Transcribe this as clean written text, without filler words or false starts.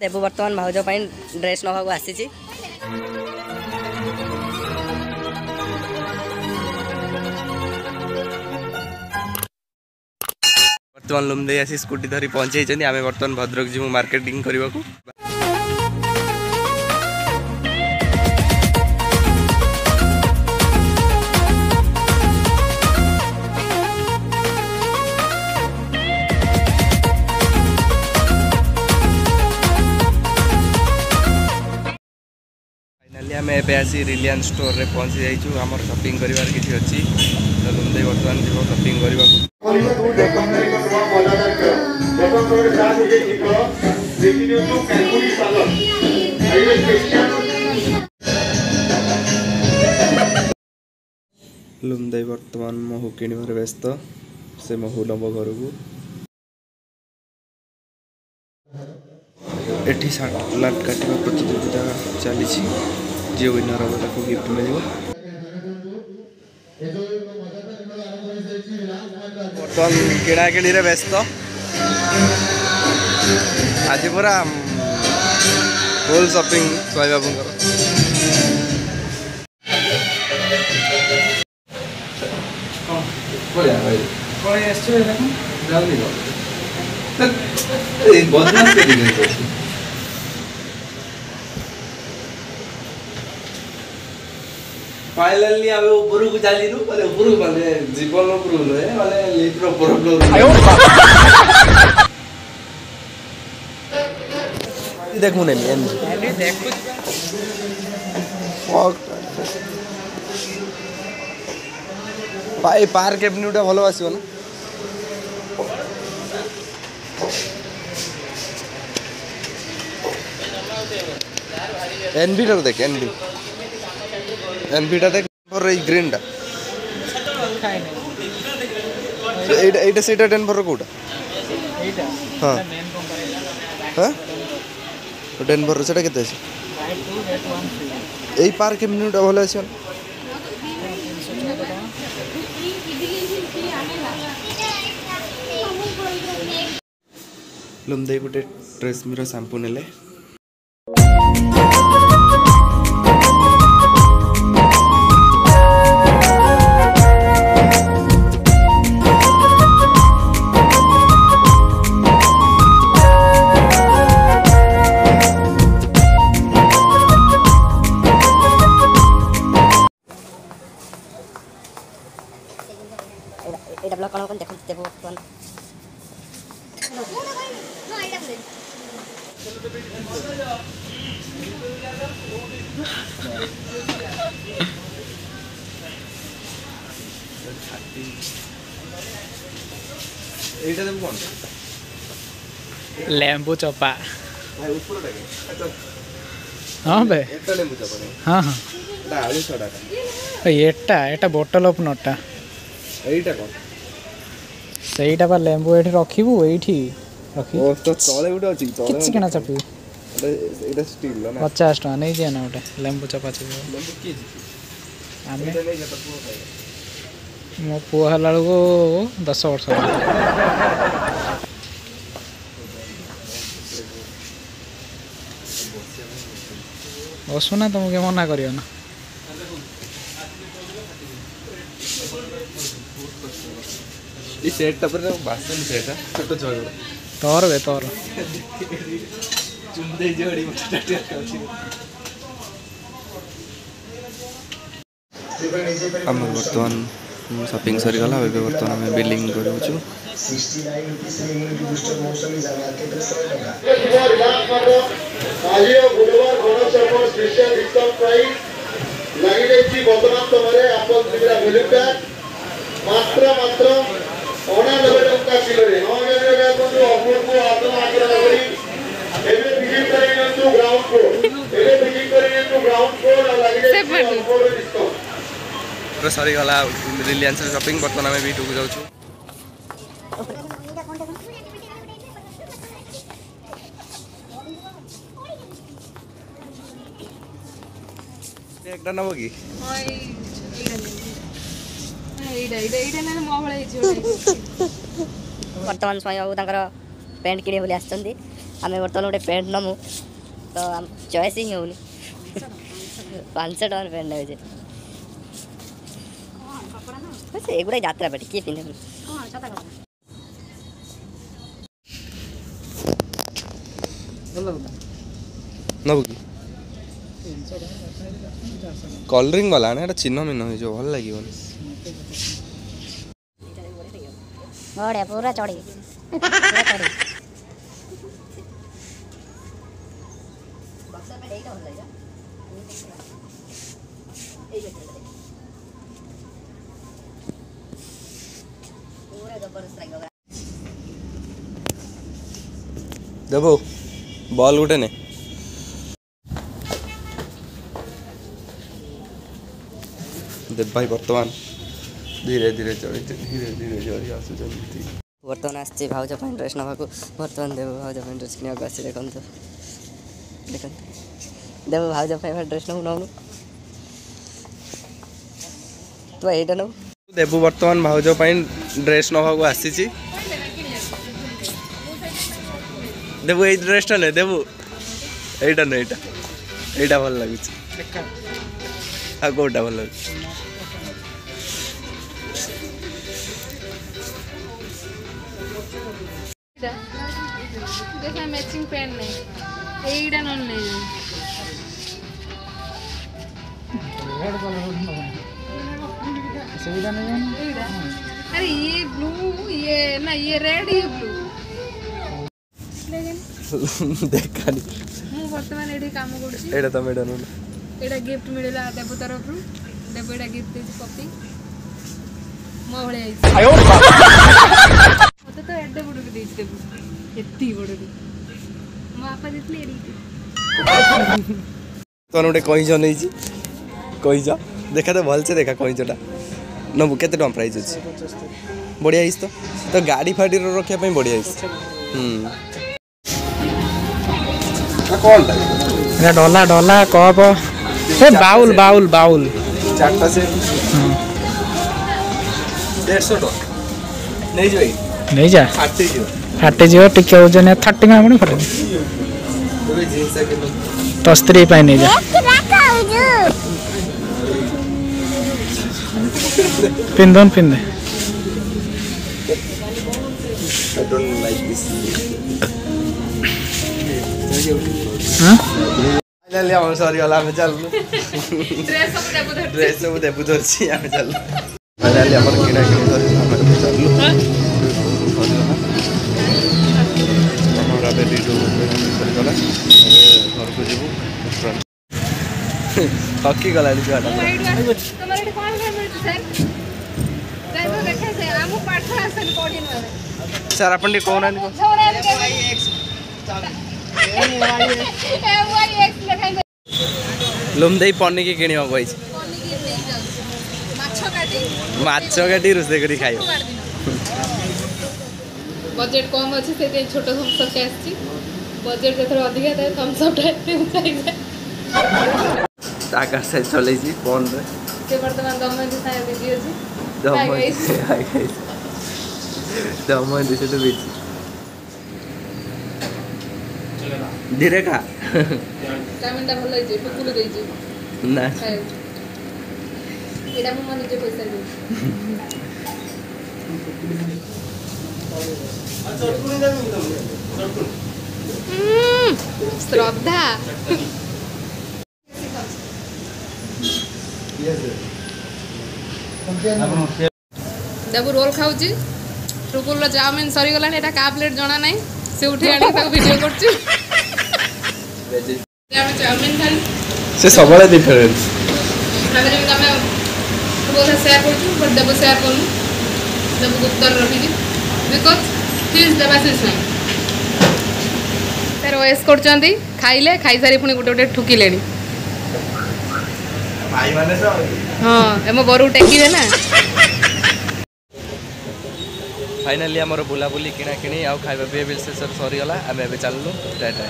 देबू बर्तमान भाउज ड्रेस नवा आसी बर्तमान लुमदे आसी स्कूटी धरी पहुंचे आम बर्तमान भद्रक जीवु मार्केटिंग करने को। फाइनाली आम एवं आसी रिलायंस स्टोर रे पहुंची जाइछु हमर शॉपिंग करिवार किछि अछि तो लुमदे बर्तमान जीवो शॉपिंग करबा लुमदे बर्तमान महू किणवार व्यस्त से महू लंब घर को एठी सालाड काटिबा प्रतियोगिता चली जी विनर हम को गिफ्ट मिल बर्तमान किणा किणी व्यस्त आज पूरा फुल शॉपिंग स्वाई बाबू फाइनली आवे ऊपर को चलीनु माने ऊपर माने जीवन ऊपर नहे माने लिफ्ट ऊपर फ्लोर देखु नै एंडी देखु भाई पार्क एवेन्यूटा भलो आसीबो ना एनबी टा देख एनबी टा देख फॉर ए ग्रीन टा एटा सेटा 10 फॉर कोटा एटा हां हां 10 फॉर सेटा केते আছে এই পার্ক এমনিটা ভালো আছে लुमदे गोटे ट्रेसमीर शैम्पू नेले एटा ब्लॉक कौन देखो देबो कौन एटा देबो कौन लेंबू चोपा भाई ऊपर टाके हां बे एटा लेंबू चोपा हां हां एटा आलू सोडा एटा एटा बोतल ऑफ नोटा एटा कौन सेटा पर लेंबू एठी रखिबू एठी रखि ओ तो तळे उडे अछि तळे किछ केना चपी एटा स्टील ना 50 टका नै जे ना उठे लेंबू चपा छी लेंबू की आमे एटा नै जता पुओ मो पुओ हला को 10 वर्ष बसुना तुमके मना करियो ना ई सेट ता पर बासन सेट छोटो छोटो तोर बे तोर चुंदे जोड़ी मटाटे अछि हमर वर्तमान शॉपिंग सरी गला बे वर्तमान हम बिलिंग करू छु 69 रुपीस से बूस्टर मौसमी जाना के 100 टका आज बुधवार गणेश स्पेशल डिस्काउंट प्राइस लागि दैछि वर्तमान तमरे आपन सुविधा मिलुका मात्र 90 टका किलो रे 90 टका को ऑफर को आत्मा आग्रह करी एबे विजिट करिनो टू ग्राउंड को एबे विजिट करिनो टू ग्राउंड को लागि दैछि ऑफर डिस्काउंट पूरा सरी गला रिलायंस शॉपिंग वर्तमान में भी टू जाउ छु एकटा नबो की वर्तमान समय बाबू तांकर पेंट किणे बोली आछंदी आम बर्तमान गोटे पैंट नमु तो चॉइस ही होनी 500 टकर पैंट नेजे एगुड़ा यात्रा पेटी किए पिंधे नबु कि कलरिंग वाला ना एटा चिन्ह मिन्ह हो जो भल लागिवनी बड़े पूरा चढ़ी देबो बॉल गुटे ने देव भाई बर्तमान धीरे धीरे चढ़ी आसुचंती बर्तमान आसछि भाउज पैंट ड्रेस नवा को बर्तमान देव भाउज पैंट ड्रेस किनिया को आसछि देखन तो देव भाउज पैंट ड्रेस नौ तो एटा नौ देबू बर्तमान भाउज ड्रेस नवा को आसी देबू ए ड्रेसटा ने देबू एटा ने एटा भल लागुछि आ कोटा भल लागुछि देखा मैचिंग पेन नहीं एईडा नन नहीं एईडा अरे ये ब्लू ये ना ये रेड ये ब्लू लेकिन देखानी मु वर्तमान एठी काम करछि एटा त मेडन एटा गिफ्ट मिलला देबो तरफ रु देबो एटा गिफ्ट देछि पप्पी मो भले आइछि मते तो एडे बडू के देछि देबो एत्ती बडू मो आपा दिसले एडी तो गोटे कईच नहीं कईच देखा तो भल से देखा कईचटा नबू केते टका प्राइस अच्छी बढ़िया हिस तो गाड़ी फाड़ी रखा बढ़िया हिस कौन डला डला कप ए बाउल बाउल बाउल चार्टा से 150 टका नहीं जाई नहीं जा फाटी जो फाटे जीव टिके ओजन 30 का आपण फटे तो जींस के तो स्त्री पाई नहीं जा पिंदन पिंदे I don't like this. हां फाइनली हम सॉरी वाला में चल ड्रेस सब देबु धरछि हम चल फाइनली हमर किना किना धरि हम चललु हमरा बे वीडियो कर गला घर को जेबु हॉकी गला ली गाना तुम्हारे एठी कोन कर मिलत सर ड्राइवर देखे से हमु पाठ आसन कोडिन वाले सर अपन कौन आनी लुमदे पन्नी की किणवा गई माछ काटी रोसे करी खाइब बजेट कम अच्छे से छोट थम्स अप आसी बजेट जथर अधिक था थम्स अप टाका से चले फोन रे से वर्तमान दमयंती साया दीदी अछि दमयंती से तो बीच धीरे खा चाउमिनटा भल होइजे टुकुल देइजे ना एटा मु मन जे पैसा दे श्रद्धा देबु रोल खाउची टुकुल चाउमिन सरी गलानी एटा का प्लेट जणा नाही से उठे आनी ताको वीडियो करची चाउमिन खाली से सबले डिफरेंस आमे जे तमे बोला शेयर करछु बट देबो शेयर करनु देबो उत्तर रखी बिकॉज़ दिस देबासिस नाही सर ओएस करचंदी खाइले खाइ सारी पुनी गुटे गुटे ठुकी लेनी भाई माने तो हां एमो बरु टेकी ना फाइनली हमर बुला बुली किना किनी आ खाइबा पे बिल से सब सरी गला आमे बे चललु टाटा